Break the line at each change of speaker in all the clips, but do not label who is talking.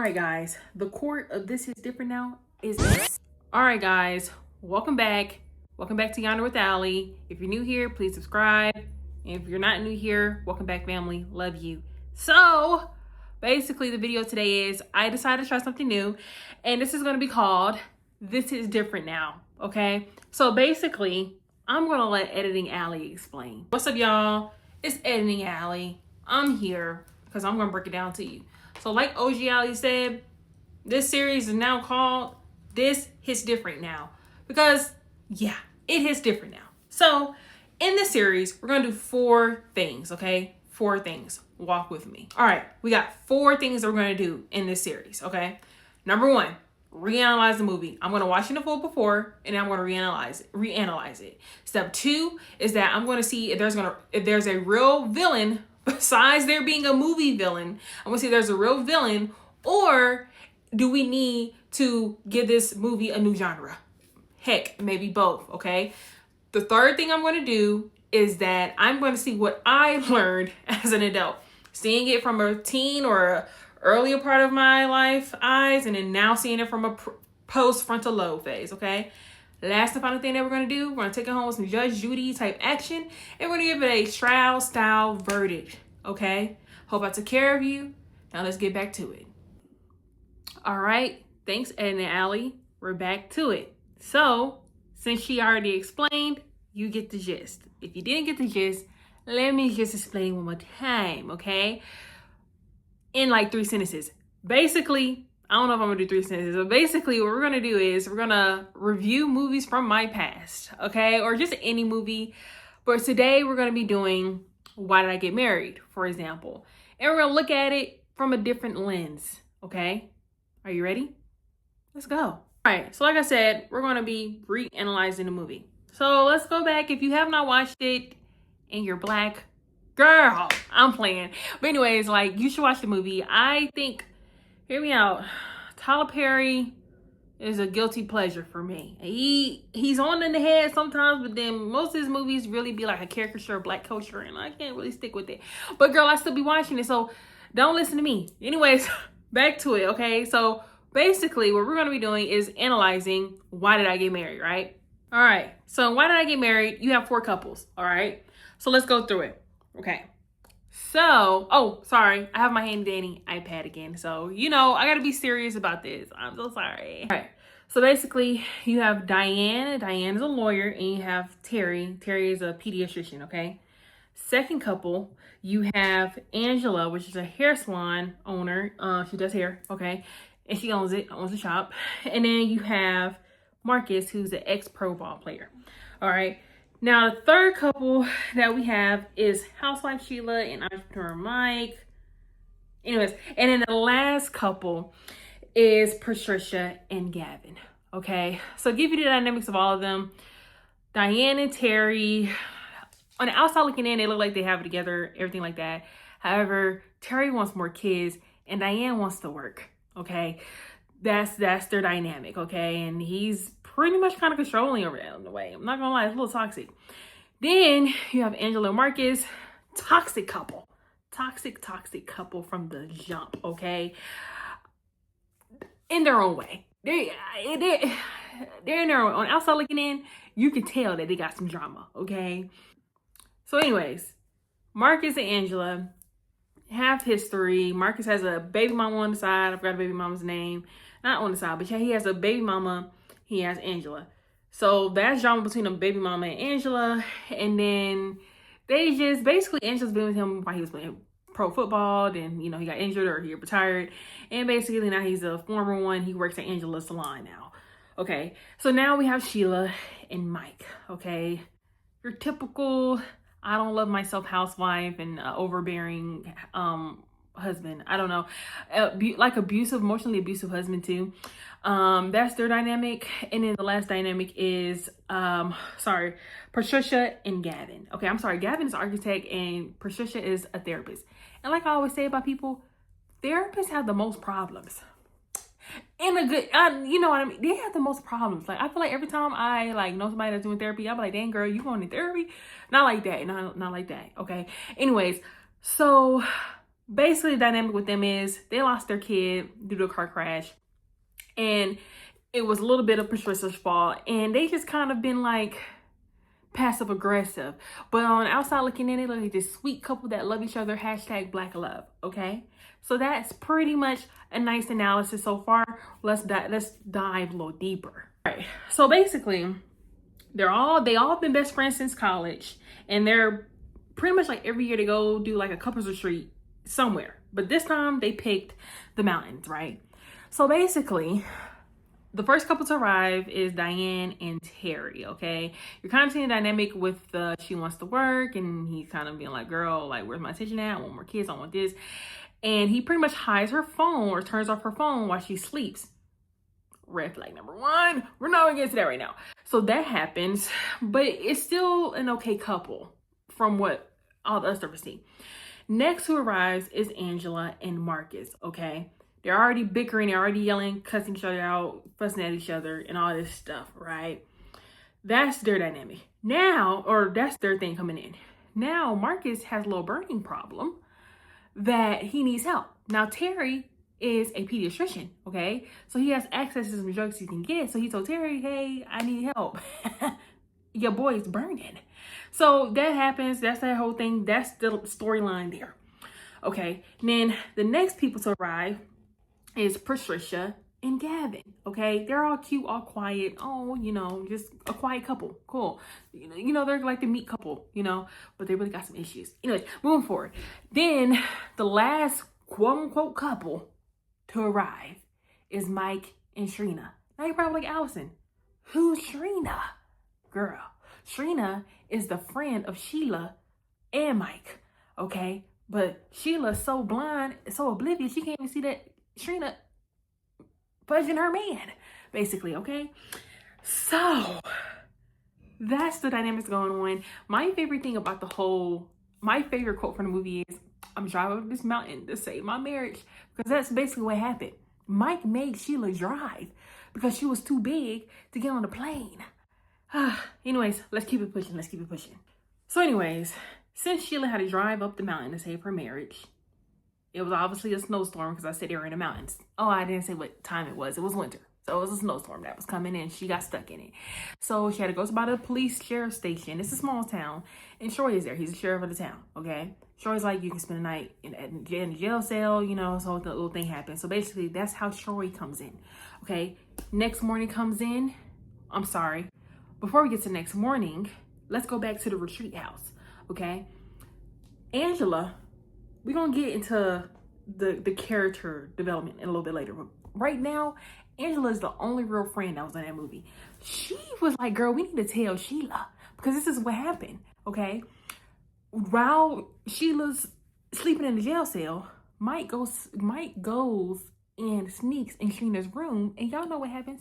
All right, guys, the court of This Is Different Now is all right, guys, welcome back. Welcome back to Yonder with Ally. If you're new here, please subscribe. And if you're not new here, welcome back, family. Love you. So basically the video today is I decided to try something new, and this is going to be called This Is Different Now. Okay, so basically I'm going to let Editing Ally explain. What's up, y'all? It's Editing Ally. I'm here because I'm going to break it down to you. So like OG Ally said, this series is now called This Hits Different Now. Because, yeah, it hits different now. So in this series, we're going to do 4 things, okay? 4 things. Walk with me. All right, we got 4 things that we're going to do in this series, okay? Number 1, reanalyze the movie. I'm going to watch it in full before, and I'm going to reanalyze it. Step 2 is that I'm going to see if there's a real villain besides there being a movie villain. I'm going to see if there's a real villain, or do we need to give this movie a new genre? Heck, maybe both, okay? The third thing I'm going to do is that I'm going to see what I learned as an adult. Seeing it from a teen or a earlier part of my life eyes, and then now seeing it from a post-frontal lobe phase, okay? Last and final thing that we're going to do, we're going to take it home with some Judge Judy type action, and we're going to give it a trial-style verdict, okay? Hope I took care of you. Now let's get back to it. All right, thanks, Ed and Ally. We're back to it. So, since she already explained, you get the gist. If you didn't get the gist, let me just explain one more time, okay? In like 3 sentences. Basically, I don't know if I'm gonna do 3 sentences, but basically what we're gonna do is we're gonna review movies from my past, okay? Or just any movie. But today we're gonna be doing Why Did I Get Married, for example. And we're gonna look at it from a different lens, okay? Are you ready? Let's go. All right, so like I said, we're gonna be reanalyzing the movie. So let's go back. If you have not watched it and you're Black, girl, I'm playing. But anyways, like, you should watch the movie. I think, hear me out, Tyler Perry is a guilty pleasure for me. He's on in the head sometimes, but then most of his movies really be like a caricature of Black culture, and I can't really stick with it. But girl, I still be watching it, so don't listen to me. Anyways, back to it, okay? So basically what we're going to be doing is analyzing Why Did I Get Married, right? All right, so Why Did I Get Married? You have 4 couples, all right? So let's go through it. Okay, so, oh, sorry, I have my handy dandy iPad again. So, you know, I gotta be serious about this. I'm so sorry. All right, so basically you have Diane. Diane is a lawyer, and you have Terry. Terry is a pediatrician, okay? Second couple, you have Angela, which is a hair salon owner. She does hair, okay? And she owns the shop. And then you have Marcus, who's an ex-pro ball player, all right? Now, the third couple that we have is Housewife Sheila and Entrepreneur Mike. Anyways, and then the last couple is Patricia and Gavin, okay? So give you the dynamics of all of them. Diane and Terry, on the outside looking in, they look like they have it together, everything like that. However, Terry wants more kids, and Diane wants to work, okay? That's their dynamic, okay? And he's pretty much kind of controlling over that in a way. I'm not gonna lie, it's a little toxic. Then you have Angela and Marcus, toxic couple. Toxic couple from the jump, okay? In their own way. They're in their own. On outside looking in, you can tell that they got some drama, okay? So anyways, Marcus and Angela have history. Marcus has a baby mama on the side. I forgot the baby mama's name. Not on the side, but yeah, he has a baby mama. He has Angela. So that's drama between a baby mama and Angela. And then they just, basically Angela's been with him while he was playing pro football. Then, you know, he got injured or he retired. And basically now he's a former one. He works at Angela's salon now. Okay. So now we have Sheila and Mike. Okay. Your typical, I don't love myself housewife and overbearing husband. I don't know. Like emotionally abusive husband too. That's their dynamic. And then the last dynamic is, Patricia and Gavin. Okay, I'm sorry. Gavin is an architect and Patricia is a therapist. And like I always say about people, therapists have the most problems. In a good, you know what I mean? They have the most problems. Like, I feel like every time I like know somebody that's doing therapy, I'm like, dang girl, you going to therapy? Not like that. Not like that. Okay. Anyways, so Basically, the dynamic with them is they lost their kid due to a car crash, and it was a little bit of Patricia's fault, and they just kind of been like passive aggressive. But on the outside looking in, it look like this sweet couple that love each other. Hashtag Black love. Okay, so that's pretty much a nice analysis so far. Let's dive a little deeper. All right. So basically, they all been best friends since college, and they're pretty much like every year they go do like a couples retreat somewhere. But this time they picked the mountains, right? So basically, the first couple to arrive is Diane and Terry, okay? You're kind of seeing a dynamic with she wants to work, and he's kind of being like, girl, like, where's my attention at? I want more kids, I want this. And he pretty much hides her phone or turns off her phone while she sleeps. Red flag number one. We're not gonna get to that right now. So that happens, but it's still an okay couple from what all the other stuff we see. Next who arrives is Angela and Marcus, okay? They're already bickering, they're already yelling, cussing each other out, fussing at each other, and all this stuff, right? That's their dynamic. Now, or that's their thing coming in. Now, Marcus has a little burning problem that he needs help. Now, Terry is a pediatrician, okay? So he has access to some drugs he can get. So he told Terry, hey, I need help. Your boy's burning. So that happens. That's that whole thing. That's the storyline there. Okay. And then the next people to arrive is Patricia and Gavin. Okay. They're all cute, all quiet. Oh, you know, just a quiet couple. Cool. You know, they're like the meat couple, you know, but they really got some issues. Anyways, moving forward. Then the last quote unquote couple to arrive is Mike and Shrina. Now you're probably like, Allison, who's Shrina? Girl, Shrina is the friend of Sheila and Mike, okay? But Sheila's so blind, so oblivious, she can't even see that Shrina fudging her man, basically, okay? So, that's the dynamics going on. My favorite thing about my favorite quote from the movie is, I'm driving up this mountain to save my marriage, because that's basically what happened. Mike made Sheila drive because she was too big to get on the plane. Anyways, let's keep it pushing. So anyways, since Sheila had to drive up the mountain to save her marriage, it was obviously a snowstorm because I said they were in the mountains. Oh, I didn't say what time it was. It was winter. So it was a snowstorm that was coming in. She got stuck in it. So she had to go to the police sheriff station. It's a small town. And Troy is there. He's the sheriff of the town, okay? Troy's like, you can spend the night in the jail cell, you know, so the little thing happens. So basically, that's how Troy comes in, okay? Next morning comes in. I'm sorry. Before we get to next morning, let's go back to the retreat house, okay? Angela, we're going to get into the character development a little bit later. But right now, Angela is the only real friend that was in that movie. She was like, girl, we need to tell Sheila because this is what happened, okay? While Sheila's sleeping in the jail cell, Mike goes and sneaks in Trina's room, and y'all know what happens.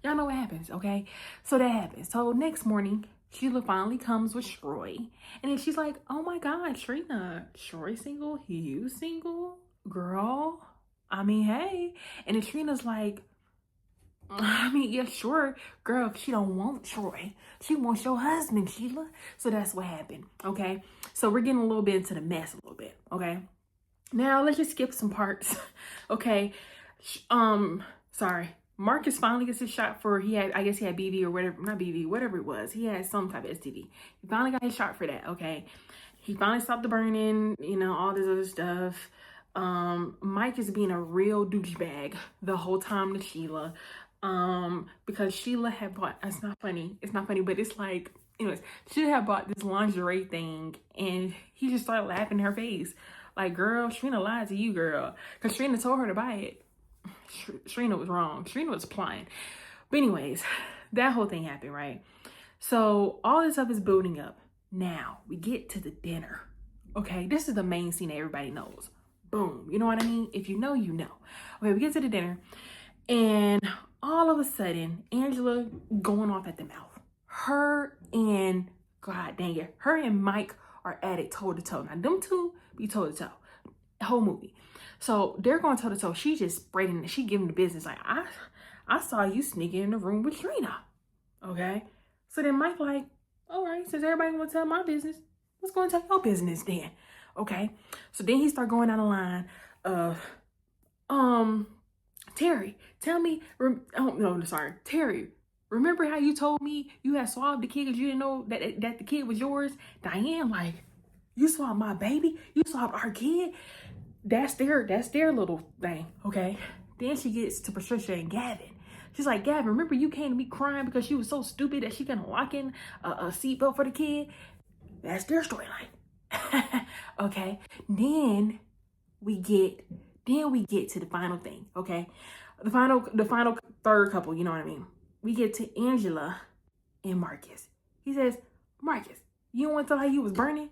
Y'all know what happens, okay? So that happens. So next morning, Sheila finally comes with Troy. And then she's like, oh my God, Trina, Troy single? You single? Girl, I mean, hey. And then Trina's like, I mean, yeah, sure. Girl, she don't want Troy. She wants your husband, Sheila. So that's what happened, okay? So we're getting a little bit into the mess a little bit, okay? Now, let's just skip some parts, okay? Sorry. Marcus finally gets his shot for, I guess he had BV or whatever, not BV, whatever it was. He had some type of STD. He finally got his shot for that, okay? He finally stopped the burning, you know, all this other stuff. Mike is being a real douchebag the whole time to Sheila. Because Sheila had bought, it's not funny, but it's like, anyways, she had bought this lingerie thing and he just started laughing in her face. Like, girl, Shrina lied to you, girl. Because Shrina told her to buy it. Shrina was wrong. Shrina was applying. But anyways, that whole thing happened, right? So all this stuff is building up. Now we get to the dinner. Okay, this is the main scene that everybody knows. Boom. You know what I mean? If you know, you know. Okay, we get to the dinner. And all of a sudden, Angela going off at the mouth. Her and, God dang it, her and Mike are at it toe to toe. Now, them two be toe to toe. The whole movie. So they're going toe to toe. She just spreading, she giving the business. Like, I saw you sneaking in the room with Trina. Okay. So then Mike like, all right, since everybody want to tell my business, let's go and tell your business then. Okay. So then he start going down the line of, Terry, tell me, oh no, sorry, Terry, remember how you told me you had swabbed the kid because you didn't know that the kid was yours? Diane, like, you swabbed my baby? You swabbed our kid? That's their little thing, okay? Then she gets to Patricia and Gavin. She's like, Gavin, remember you came to me crying because she was so stupid that she couldn't lock in a seatbelt for the kid? That's their storyline. Okay. Then we get to the final thing, okay? The final third couple, you know what I mean? We get to Angela and Marcus. He says, Marcus, you don't want to tell how you was burning?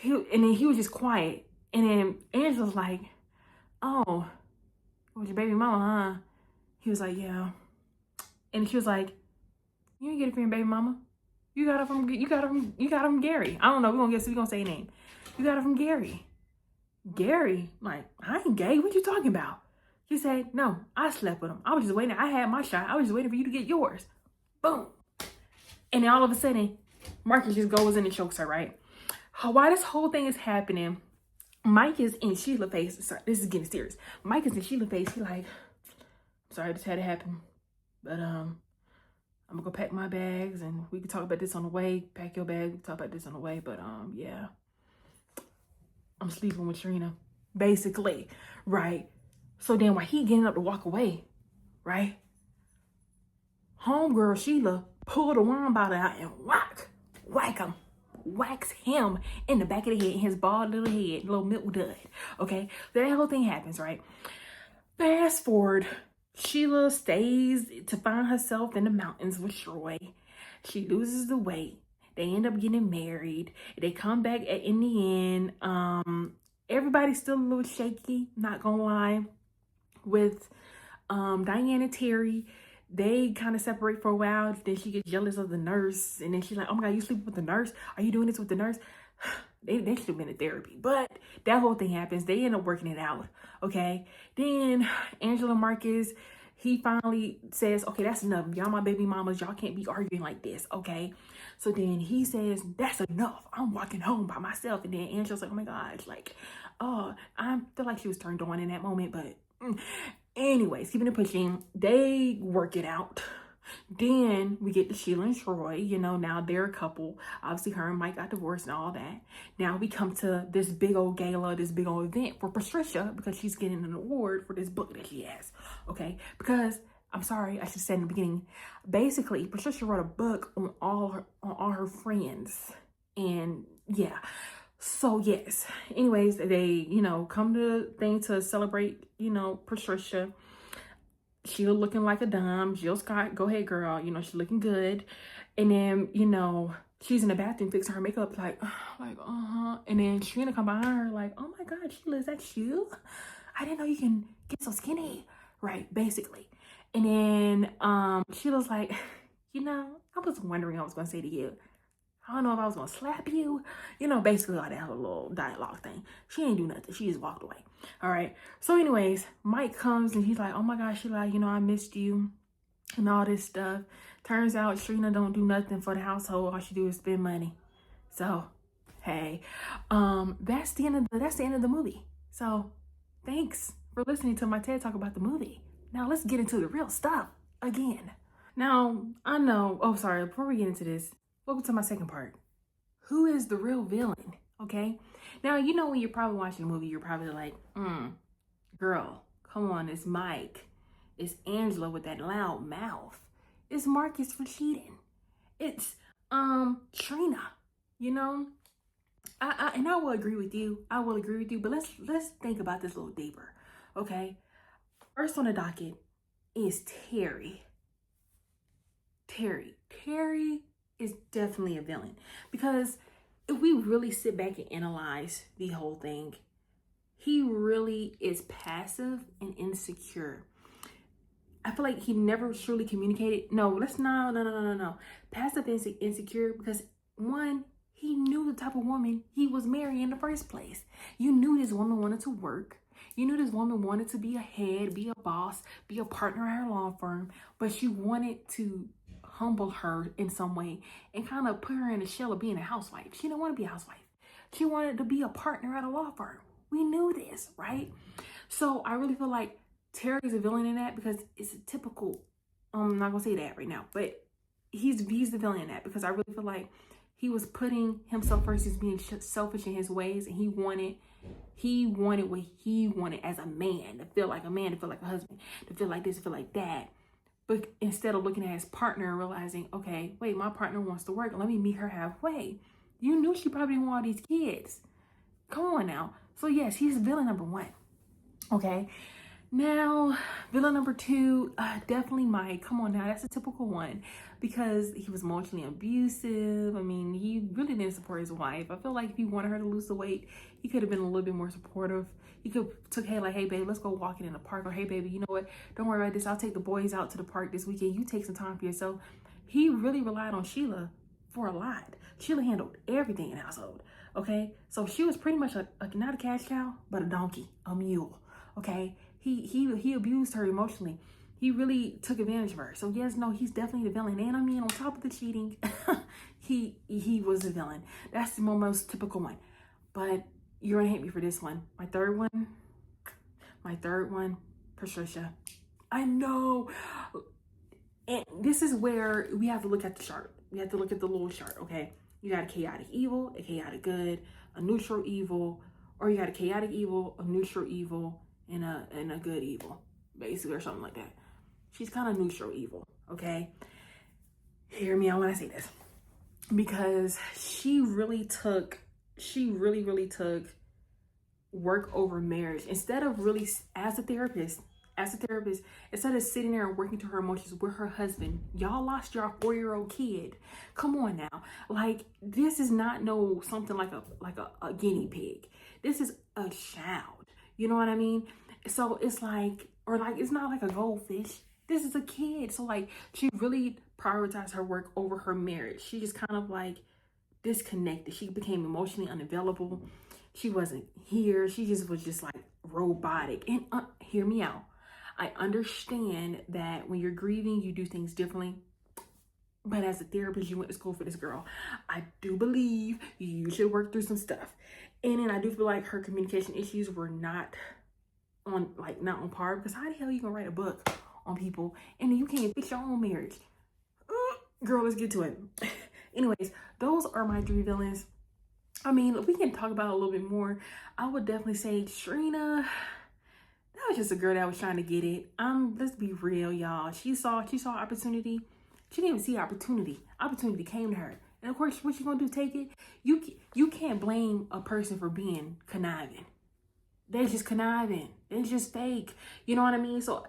And then he was just quiet. And then Angela's like, oh, it was your baby mama, huh? He was like, yeah. And she was like, you didn't get it from your baby mama. You got it from Gary. I don't know. We're gonna say a name. You got it from Gary. Gary? Like, I ain't gay. What you talking about? She said, no, I slept with him. I was just waiting. I had my shot. I was just waiting for you to get yours. Boom. And then all of a sudden, Marcus just goes in and chokes her, right? While this whole thing is happening, Mike is in Sheila's face. Sorry, this is getting serious. Mike is in Sheila's face. He like, sorry this had to happen. But I'm gonna go pack my bags and we can talk about this on the way. Pack your bag, we can talk about this on the way. But yeah. I'm sleeping with Trina. Basically. Right. So then while he getting up to walk away, right? Homegirl Sheila pulled a wine bottle out and whacks him in the back of the head, in his bald little head, little milk dud. Okay, so that whole thing happens, right? Fast forward, Sheila stays to find herself in the mountains with Troy. She loses the weight. They end up getting married. They come back in the end. Everybody's still a little shaky, not gonna lie, with Diane and Terry. They kind of separate for a while. Then she gets jealous of the nurse. And then she's like, oh my God, you sleeping with the nurse? Are you doing this with the nurse? They should have been in therapy. But that whole thing happens. They end up working it out. Okay. Then Angela Marcus, he finally says, okay, that's enough. Y'all my baby mamas. Y'all can't be arguing like this. Okay. So then he says, that's enough. I'm walking home by myself. And then Angela's like, oh my gosh. Like, oh, I feel like she was turned on in that moment. But anyways, keeping it pushing, they work it out. Then we get to Sheila and Troy. You know, now they're a couple. Obviously, her and Mike got divorced and all that. Now we come to this big old gala, this big old event for Patricia because she's getting an award for this book that she has. Okay, because I'm sorry, I should say in the beginning. Basically, Patricia wrote a book on all her friends, and yeah. So yes. Anyways, they, you know, come to the thing to celebrate, you know, Patricia. Sheila looking like a dime. Jill Scott, go ahead, girl. You know, she's looking good. And then, you know, she's in the bathroom fixing her makeup, like, And then Trina come behind her, like, oh my God, Sheila, is that you? I didn't know you can get so skinny. Right, basically. And then Sheila's like, you know, I was wondering what I was going to say to you. I don't know if I was going to slap you. You know, basically all that little dialogue thing. She ain't do nothing. She just walked away. All right. So anyways, Mike comes and he's like, oh my gosh, Sheila, you know, I missed you and all this stuff. Turns out Trina don't do nothing for the household. All she do is spend money. So, hey, that's the end of the movie. So thanks for listening to my TED Talk about the movie. Now let's get into the real stuff again. Now, I know, before we get into this, welcome to my second part. Who is the real villain? Okay. Now, you know, when you're probably watching a movie, you're probably like, girl, come on, it's Mike. It's Angela with that loud mouth. It's Marcus for cheating. It's Trina, you know? I will agree with you. But let's think about this a little deeper. Okay. First on the docket is Terry. Terry is definitely a villain, because if we really sit back and analyze the whole thing, he really is passive and insecure. I feel like he never truly communicated. No. Passive and insecure because, one, he knew the type of woman he was marrying in the first place. You knew this woman wanted to work. You knew this woman wanted to be a head, be a boss, be a partner at her law firm, but she wanted to humble her in some way and kind of put her in a shell of being a housewife. She didn't want to be a housewife. She wanted to be a partner at a law firm. We knew this, right? So I really feel like Terry is a villain in that because it's a typical, I'm not gonna say that right now, but he's the villain in that because I really feel like he was putting himself first. He's being selfish in his ways, and he wanted what he wanted as a man, to feel like a man, to feel like a husband, to feel like this, to feel like that. But instead of looking at his partner and realizing, okay, wait, my partner wants to work. Let me meet her halfway. You knew she probably didn't want all these kids. Come on now. So yes, he's villain number one. Okay. Now, villain number two, definitely Mike. Come on now, that's a typical one because he was emotionally abusive. I mean, he really didn't support his wife. I feel like if he wanted her to lose the weight, he could have been a little bit more supportive. He could have took, hey, like, hey, babe, let's go walking in the park. Or, hey, baby, you know what? Don't worry about this. I'll take the boys out to the park this weekend. You take some time for yourself. He really relied on Sheila for a lot. Sheila handled everything in the household, okay? So she was pretty much not a cash cow, but a donkey, a mule, okay? He abused her emotionally. He really took advantage of her. So yes, no, he's definitely the villain. And I mean, on top of the cheating, he was the villain. That's the most typical one. But you're gonna hate me for this one. My third one, Patricia. I know. And this is where we have to look at the chart. We have to look at the little chart, okay? You got a chaotic evil, a chaotic good, a neutral evil, or you got a chaotic evil, a neutral evil, and a good evil, basically, or something like that. She's kind of neutral evil, okay? Hear me out when I say this. Because she really took work over marriage. Instead of really, as a therapist, instead of sitting there and working through her emotions with her husband, y'all lost your 4-year-old kid. Come on now. Like, this is not something like a guinea pig. This is a child. You know what I mean? So it's like, or like, it's not like a goldfish. This is a kid. So like, she really prioritized her work over her marriage. She just kind of like disconnected. She became emotionally unavailable. She wasn't here. She just was just like robotic. And hear me out. I understand that when you're grieving, you do things differently. But as a therapist, you went to school for this girl. I do believe you should work through some stuff. And then I do feel like her communication issues were not on par, because how the hell are you gonna write a book on people and then you can't fix your own marriage? Girl, let's get to it. Anyways, those are my 3 villains. I mean, we can talk about it a little bit more. I would definitely say Trina. That was just a girl that was trying to get it. Let's be real, y'all. She saw opportunity. She didn't even see opportunity. Opportunity came to her. And of course, what you gonna do? Take it? You can't blame a person for being conniving. They're just conniving. It's just fake. You know what I mean? So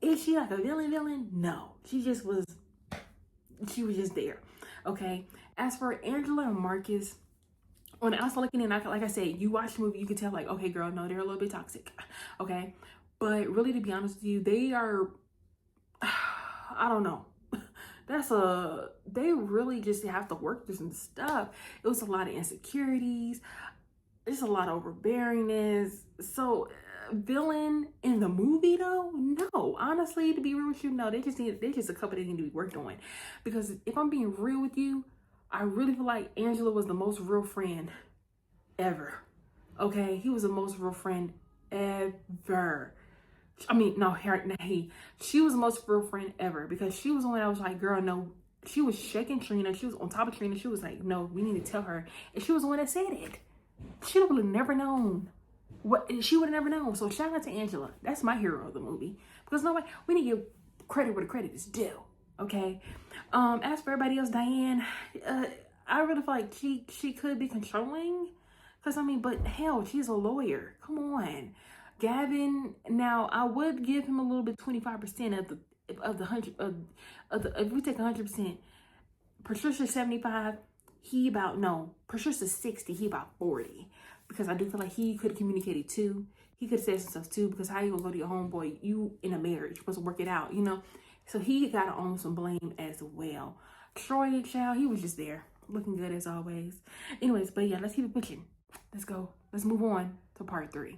is she like a villain? No. She was just there. Okay. As for Angela and Marcus, when I was looking in, like I said, you watch the movie, you can tell like, okay, girl, no, they're a little bit toxic. Okay. But really, to be honest with you, they are, I don't know. They really just have to work through some stuff. It was a lot of insecurities. There's a lot of overbearingness. So, villain in the movie though? No. Honestly, to be real with you, no. They're just a couple that need to be worked on. Because if I'm being real with you, I really feel like Angela was the most real friend ever. Okay? He was the most real friend ever. I mean, no, she was the most real friend ever, because she was the one that was like, girl, no. She was shaking Trina. She was on top of Trina. She was like, no, we need to tell her. And she was the one that said it. She would have never known. She would have never known. So shout out to Angela. That's my hero of the movie. Because we need to give credit where the credit is due. Okay. As for everybody else, Diane, I really feel like she could be controlling. Because I mean, but hell, she's a lawyer. Come on. Gavin, now I would give him a little bit, 25% of the 100 if we take 100%, Patricia's 75, Patricia's 60, he about 40. Because I do feel like he could have communicated too. He could have said some stuff too, because how you gonna go to your homeboy? You in a marriage, you're supposed to work it out, you know? So he gotta own some blame as well. Troy, child, he was just there, looking good as always. Anyways, but yeah, let's keep it pushing. Let's go. Let's move on to part 3.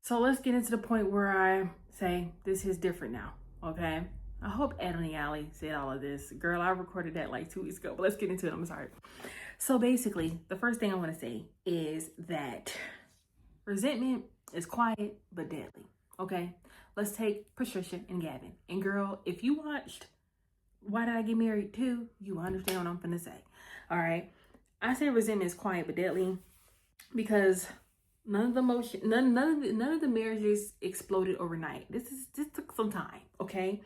So let's get into the point where I say this is different now, okay? I hope Yonder Ally said all of this. Girl, I recorded that like 2 weeks ago, but let's get into it. I'm sorry. So basically, the first thing I want to say is that resentment is quiet but deadly. Okay? Let's take Patricia and Gavin. And girl, if you watched Why Did I Get Married Too, you understand what I'm finna say. All right? I say resentment is quiet but deadly because none of the marriages exploded overnight. This took some time, okay?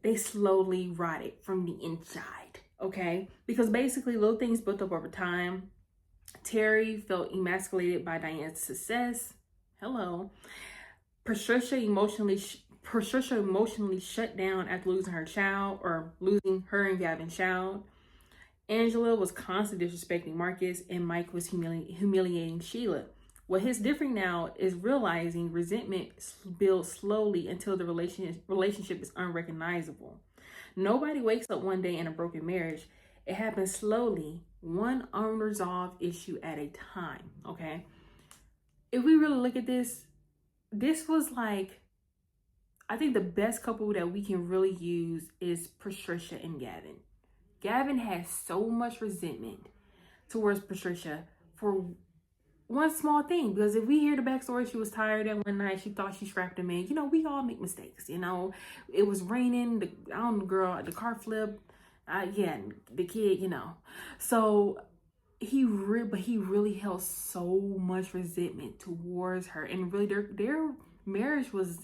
They slowly rotted from the inside, okay? Because basically little things built up over time. Terry felt emasculated by Diane's success. Hello. Patricia emotionally shut down after losing her child, or losing her and Gavin's child. Angela was constantly disrespecting Marcus, and Mike was humiliating Sheila. What is different now is realizing resentment builds slowly until the relationship is unrecognizable. Nobody wakes up one day in a broken marriage. It happens slowly, one unresolved issue at a time, okay? If we really look at this was like, I think the best couple that we can really use is Patricia and Gavin. Gavin has so much resentment towards Patricia for one small thing, because if we hear the backstory, she was tired that one night, she thought she strapped him in. You know, we all make mistakes, you know. It was raining, the car flipped, the kid, you know. So he really held so much resentment towards her, and really their marriage was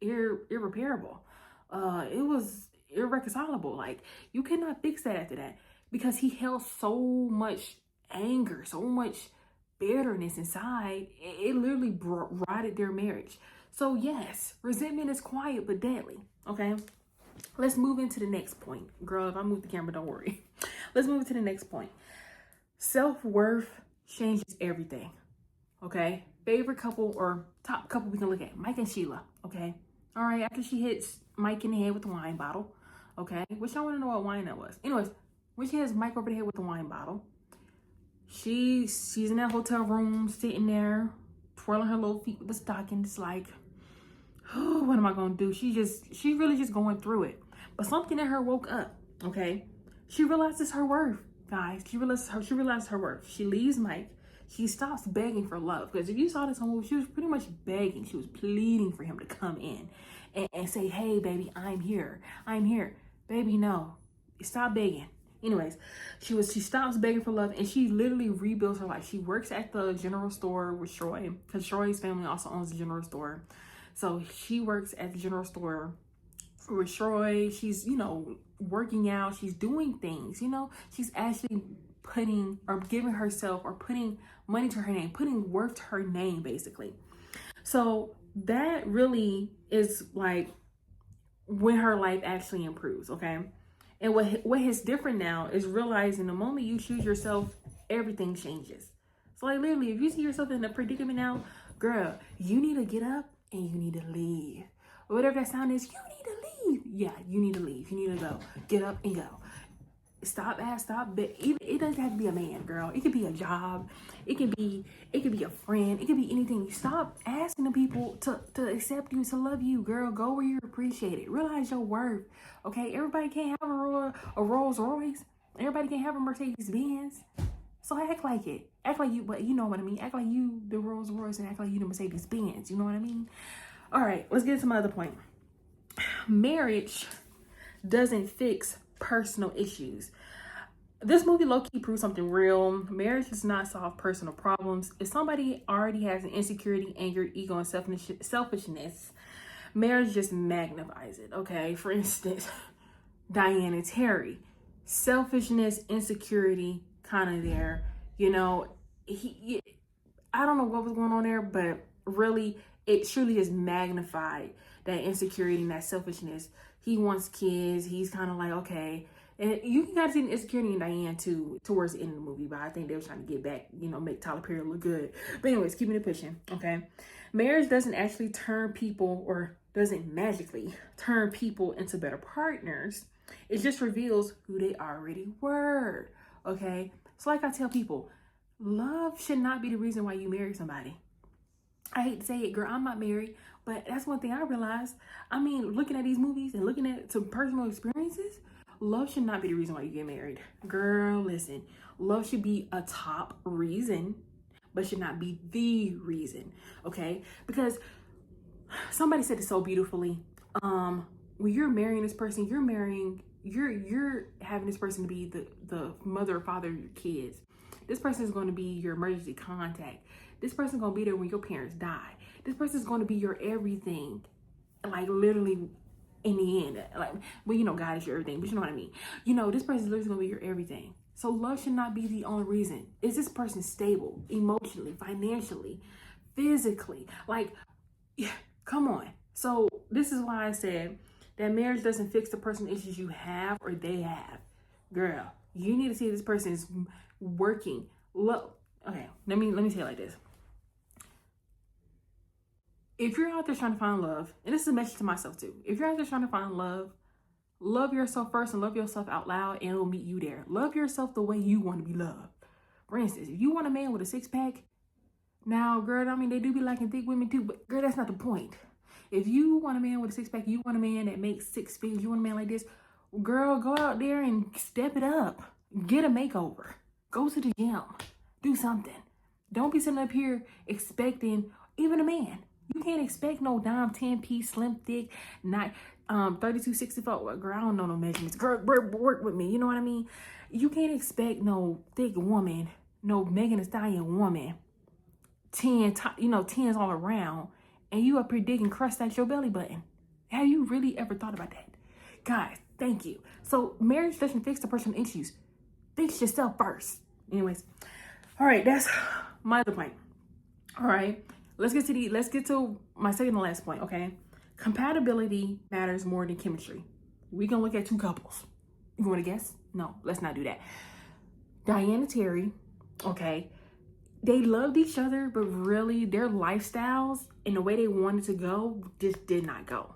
irreparable. It was irreconcilable. Like, you cannot fix that after that, because he held so much anger, so much bitterness inside. It literally rotted their marriage. So yes, resentment is quiet but deadly. Okay, let's move into the next point. Girl, if I move the camera, don't worry. Let's move to the next point. Self-worth changes everything. Okay, favorite couple or top couple we can look at, Mike and Sheila. Okay, all right, after she hits Mike in the head with the wine bottle, okay, which I want to know what wine that was. Anyways, when she hits Mike over the head with the wine bottle, she's in that hotel room, sitting there, twirling her little feet with the stockings, like, oh, what am I gonna do? She really just going through it. But something in her woke up, okay? She realizes her worth, guys. She realizes her worth. She leaves Mike. She stops begging for love. Because if you saw this movie, she was pretty much begging. She was pleading for him to come in and say, hey, baby, I'm here. I'm here. Baby, no. Stop begging. Anyways, she stops begging for love, and she literally rebuilds her life. She works at the general store with Troy, because Troy's family also owns the general store. So she works at the general store with Troy. She's, you know, working out. She's doing things, you know. She's actually putting or giving herself or putting money to her name, putting worth to her name, basically. So that really is like when her life actually improves, okay? And what is different now is realizing the moment you choose yourself, everything changes. So like literally, if you see yourself in a predicament now, girl, you need to get up and you need to leave. Or whatever that sound is, you need to leave. Yeah, you need to leave. You need to go. Get up and go. Stop. It doesn't have to be a man, girl. It could be a job. It could be a friend. It could be anything. Stop asking the people to accept you, to love you, girl. Go where you're appreciated. Realize your worth. Okay, everybody can't have a Rolls Royce. Everybody can't have a Mercedes Benz. So act like it. Act like you, but you know what I mean. Act like you the Rolls Royce, and act like you the Mercedes Benz. You know what I mean? All right, let's get to my other point. Marriage doesn't fix personal issues. This movie low-key proves something real. Marriage does not solve personal problems. If somebody already has an insecurity, anger, ego, and selfishness, marriage just magnifies it, okay? For instance, Diane and Terry. Selfishness, insecurity, kind of there. You know, I don't know what was going on there, but really, it truly just magnified that insecurity and that selfishness. He wants kids. He's kind of like, okay. And you can kind of see the insecurity in Diane too towards the end of the movie, but I think they were trying to get back, you know, make Tyler Perry look good. But anyways, keeping it pushing, okay? Marriage doesn't actually turn people, or doesn't magically turn people into better partners. It just reveals who they already were, okay? So like I tell people, love should not be the reason why you marry somebody. I hate to say it, girl, I'm not married, but that's one thing I realized. I mean, looking at these movies and looking at some personal experiences, love should not be the reason why you get married. Girl, listen, love should be a top reason, but should not be the reason, okay? Because somebody said it so beautifully. When you're marrying this person, you're having this person to be the mother or father of your kids. This person is going to be your emergency contact. This person is going to be there when your parents die. This person is going to be your everything. Like literally in the end. Like, well, you know, God is your everything, but you know what I mean. You know, this person is literally going to be your everything. So love should not be the only reason. Is this person stable emotionally, financially, physically? Like, yeah, come on. So this is why I said that marriage doesn't fix the personal issues you have or they have. Girl, you need to see if this person is working. Look, okay, let me say it like this. If you're out there trying to find love, and this is a message to myself too. If you're out there trying to find love, love yourself first and love yourself out loud, and it'll meet you there. Love yourself the way you want to be loved. For instance, if you want a man with a six-pack, now, girl, I mean, they do be liking thick women too, but girl, that's not the point. If you want a man with a six-pack, you want a man that makes six figures, you want a man like this, girl, go out there and step it up. Get a makeover. Go to the gym. Do something. Don't be sitting up here expecting, even a man. You can't expect no dime 10-piece, slim, thick, not 3264. Girl, I don't know no measurements. Girl, work with me. You know what I mean? You can't expect no thick woman, no Megan Thee Stallion woman, 10s all around, and you up here digging crust at your belly button. Have you really ever thought about that? Guys, thank you. So marriage doesn't fix the personal issues. Fix yourself first. Anyways, all right, that's my other point. All right, let's get to my second and last point. Okay, compatibility matters more than chemistry. We can look at two couples. You want to guess? No, let's not do that. Diane and Terry. Okay, they loved each other, but really their lifestyles and the way they wanted to go just did not go.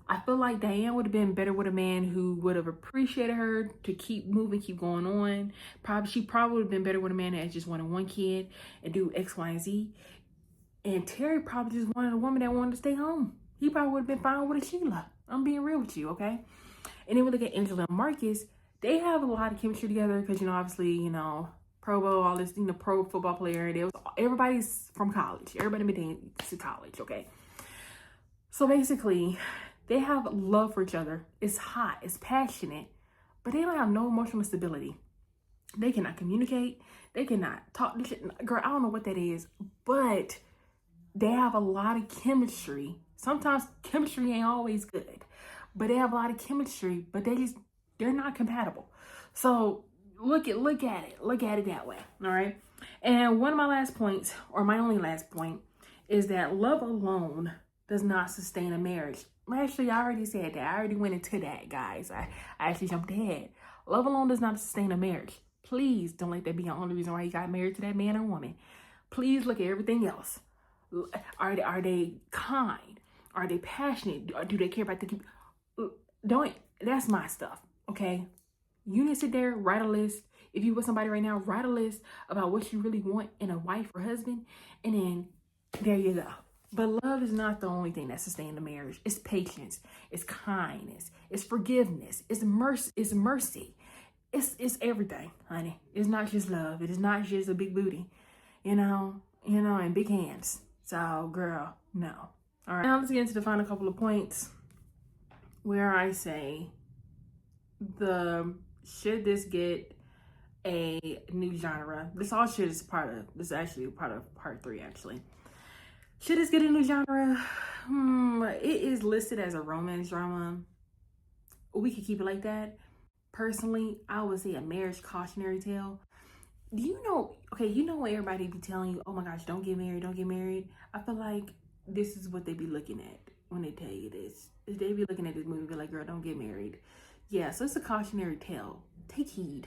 I feel like Diane would have been better with a man who would have appreciated her to keep moving, keep going on. She probably would have been better with a man that just wanted one kid and do X, Y, and Z. And Terry probably just wanted a woman that wanted to stay home. He probably would have been fine with a Sheila. I'm being real with you, okay? And then we look at Angela and Marcus. They have a lot of chemistry together because, obviously, Pro Bowl, all this, pro football player. Everybody's from college. Everybody been to college, okay? So basically, they have love for each other. It's hot, it's passionate, but they don't have no emotional stability. They cannot communicate. They cannot talk this shit. Girl, I don't know what that is, but they have a lot of chemistry. Sometimes chemistry ain't always good, but they have a lot of chemistry, but they're not compatible. So look at it that way. All right. And one of my last points, or my only last point, is that love alone does not sustain a marriage. Actually, I already said that. I already went into that, guys. I actually jumped ahead. Love alone does not sustain a marriage. Please don't let that be the only reason why you got married to that man or woman. Please look at everything else. Are they kind? Are they passionate? Do they care about the people? That's my stuff, okay? You need to sit there, write a list. If you with somebody right now, write a list about what you really want in a wife or husband, and then there you go. But love is not the only thing that sustains a marriage. It's patience, it's kindness, it's forgiveness, it's mercy. It's everything, honey. It's not just love. It is not just a big booty, and big hands. So, girl, no. All right, now let's get into the final couple of points where I say should this get a new genre? This is actually part of part 3, actually. Should this get a new genre? It is listed as a romance drama. We could keep it like that. Personally, I would say a marriage cautionary tale. Do you know, when everybody be telling you, oh my gosh, don't get married, don't get married. I feel like this is what they be looking at when they tell you this. They be looking at this movie and be like, girl, don't get married. Yeah, so it's a cautionary tale. Take heed.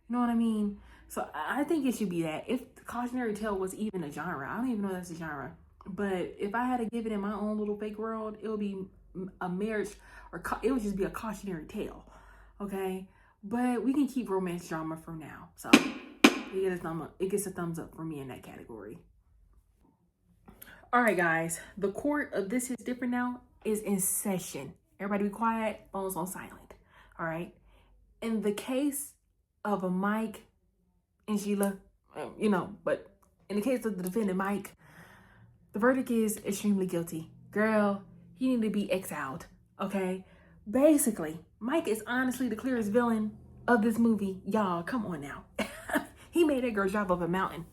You know what I mean? So I think it should be that. If the cautionary tale was even a genre, I don't even know that's a genre. But if I had to give it in my own little fake world, it would be a marriage, or it would just be a cautionary tale. Okay? But we can keep romance drama for now. So it gets a thumbs up for me in that category. All right, guys, the court of This Is Different Now is in session. Everybody be quiet, phones on silent. All right. In the case of a Mike and Sheila, but in the case of the defendant, Mike, the verdict is extremely guilty. Girl, he need to be exiled, okay? Basically, Mike is honestly the clearest villain of this movie. Y'all, come on now. He made that girl drive up a mountain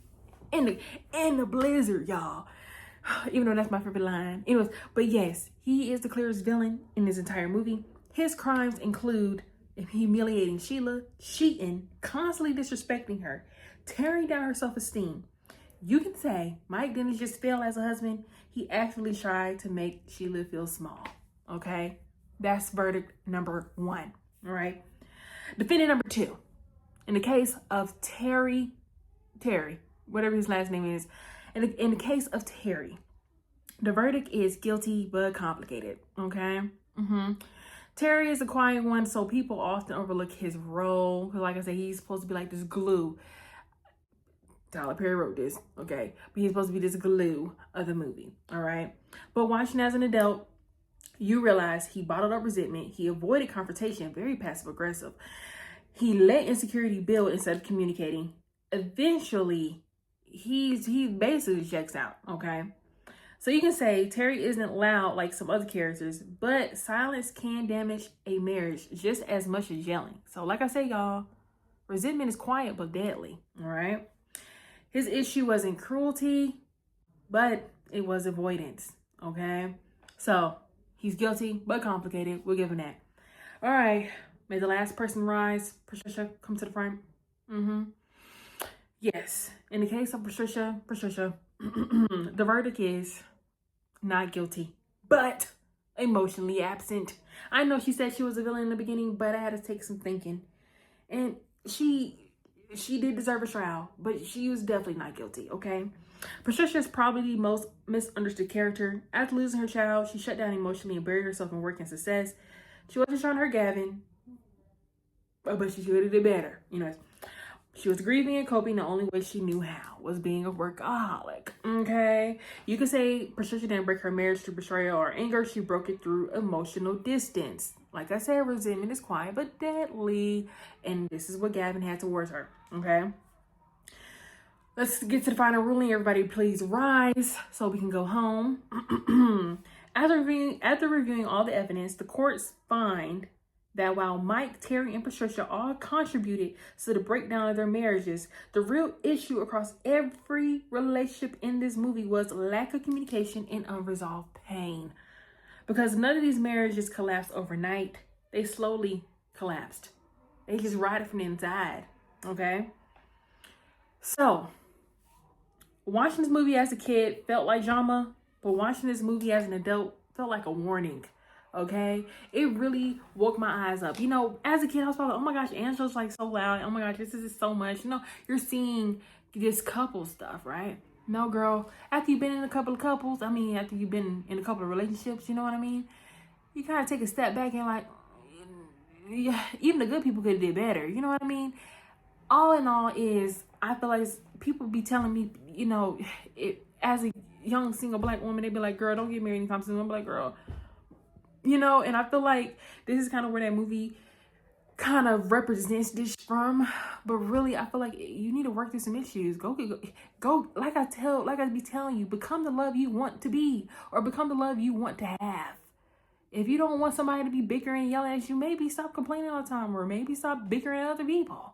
in the blizzard, y'all. Even though that's my favorite line. Anyways, but yes, he is the clearest villain in this entire movie. His crimes include humiliating Sheila, cheating, constantly disrespecting her, tearing down her self-esteem. You can say Mike didn't just fail as a husband. He actually tried to make Sheila feel small. Okay? That's verdict number 1. All right? Defendant number 2. In the case of Terry, whatever his last name is, in the case of Terry, the verdict is guilty but complicated. Okay? Terry is a quiet one, so people often overlook his role. Because like I said, he's supposed to be like this glue. Tyler Perry wrote this, okay? But he's supposed to be this glue of the movie, all right? But watching as an adult, you realize he bottled up resentment. He avoided confrontation, very passive aggressive. He let insecurity build instead of communicating. Eventually, he basically checks out, okay? So you can say Terry isn't loud like some other characters, but silence can damage a marriage just as much as yelling. So like I say, y'all, resentment is quiet but deadly, all right? His issue wasn't cruelty, but it was avoidance, okay? So he's guilty but complicated. We'll give him that. All right. May the last person rise. Patricia, come to the front. Yes. In the case of Patricia, the verdict is not guilty, but emotionally absent. I know she said she was a villain in the beginning, but I had to take some thinking. And she did deserve a trial, but she was definitely not guilty, okay? Patricia is probably the most misunderstood character. After losing her child, she shut down emotionally and buried herself in work and success. She wasn't trying to hurt Gavin, but she should have did better. She was grieving and coping the only way she knew how was being a workaholic, okay? You could say Patricia didn't break her marriage through betrayal or anger. She broke it through emotional distance. Like I said, resentment is quiet but deadly. And this is what Gavin had towards her, okay? Let's get to the final ruling. Everybody please rise so we can go home. After reviewing all the evidence, the courts find that while Mike, Terry, and Patricia all contributed to the breakdown of their marriages, the real issue across every relationship in this movie was lack of communication and unresolved pain. Because none of these marriages collapsed overnight. They slowly collapsed. They just rotted from the inside, okay? So, watching this movie as a kid felt like drama, but watching this movie as an adult felt like a warning. Okay, it really woke my eyes up. As a kid, I was probably, oh my gosh, Angela's like so loud. Oh my gosh, this is so much. You're seeing this couple stuff, right? No, girl, after you've been in a couple of couples, after you've been in a couple of relationships, you know what I mean? You kind of take a step back and like, yeah, even the good people could have did better. You know what I mean? All in all I feel like people be telling me, as a young single black woman, they be like, girl, don't get married anytime soon. I'm like, girl, and I feel like this is kind of where that movie kind of represents this from. But really, I feel like you need to work through some issues. Go, like I be telling you, become the love you want to be, or become the love you want to have. If you don't want somebody to be bickering and yelling at you, maybe stop complaining all the time, or maybe stop bickering at other people.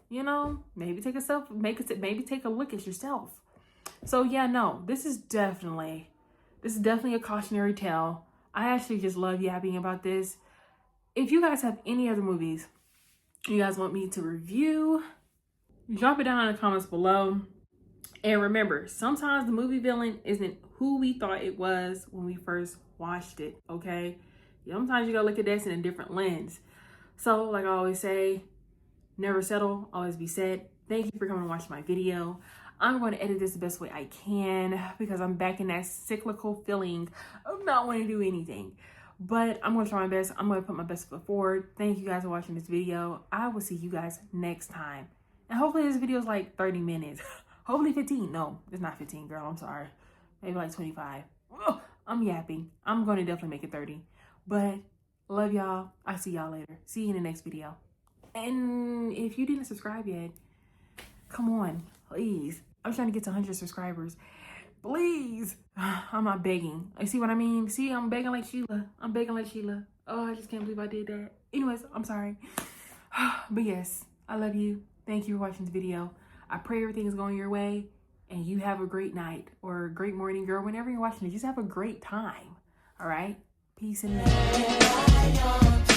Maybe take a look at yourself. So yeah, no, this is definitely a cautionary tale. I actually just love yapping about this. If you guys have any other movies you guys want me to review, drop it down in the comments below. And remember, sometimes the movie villain isn't who we thought it was when we first watched it, okay? Sometimes you gotta look at this in a different lens. So, like I always say, never settle, always be said. Thank you for coming and watching my video. I'm going to edit this the best way I can because I'm back in that cyclical feeling of not wanting to do anything. But I'm going to try my best. I'm going to put my best foot forward. Thank you guys for watching this video. I will see you guys next time. And hopefully this video is like 30 minutes. Hopefully 15. No, it's not 15, girl. I'm sorry. maybe like 25. Ugh, I'm yapping. I'm going to definitely make it 30. But love y'all. I'll see y'all later. See you in the next video. And if you didn't subscribe yet, come on, please. I'm trying to get to 100 subscribers. Please. I'm not begging. You see what I mean? See, I'm begging like Sheila. I'm begging like Sheila. Oh, I just can't believe I did that. Anyways, I'm sorry. But yes, I love you. Thank you for watching this video. I pray everything is going your way and you have a great night or a great morning, girl. Whenever you're watching it, just have a great time. All right? Peace and love.